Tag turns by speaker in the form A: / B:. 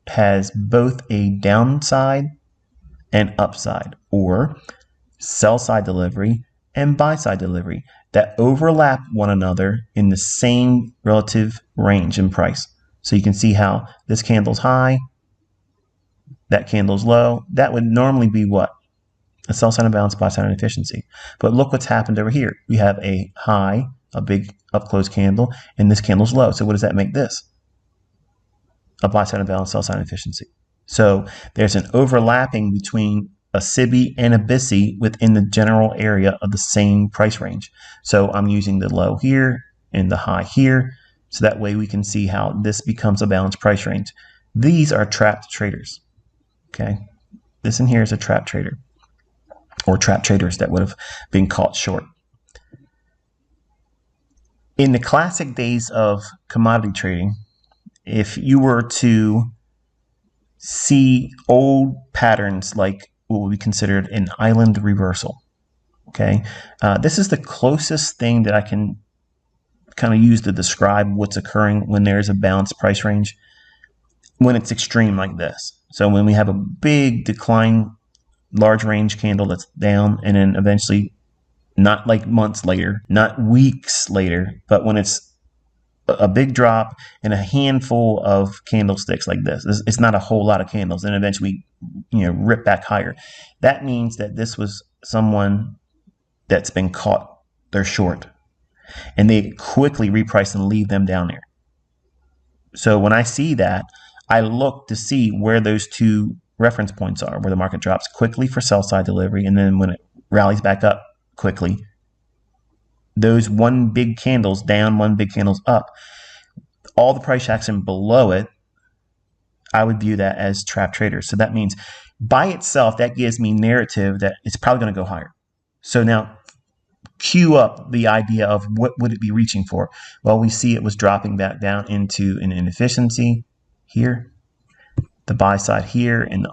A: has both a downside and upside, or sell side delivery and buy side delivery that overlap one another in the same relative range in price. So you can see how this candle's high, that candle's low. That would normally be what? A sell side imbalance, buy side inefficiency. But look what's happened over here. We have a high, a big up close candle, and this candle's low. So what does that make this? A buy side imbalance, sell side inefficiency. So there's an overlapping between a SIBI and a BISI within the general area of the same price range. So I'm using the low here and the high here. So that way we can see how this becomes a balanced price range. These are trapped traders. Okay. This in here is a trap trader, or trap traders that would have been caught short. In the classic days of commodity trading, if you were to see old patterns like what would be considered an island reversal, okay, this is the closest thing that I can kind of use to describe what's occurring when there's a balanced price range, when it's extreme like this. So when we have a big decline, large range candle that's down, and then eventually, not like months later, not weeks later, but when it's a big drop and a handful of candlesticks like this. It's not a whole lot of candles, and eventually, rip back higher. That means that this was someone that's been caught. They're short, and they quickly reprice and leave them down there. So when I see that, I look to see where those two reference points are, where the market drops quickly for sell side delivery, and then when it rallies back up quickly, those one big candles down, one big candles up, all the price action below it, I would view that as trap traders. So that means by itself, that gives me narrative that it's probably going to go higher. So now cue up the idea of what would it be reaching for? Well, we see it was dropping back down into an inefficiency here, the buy side here, and the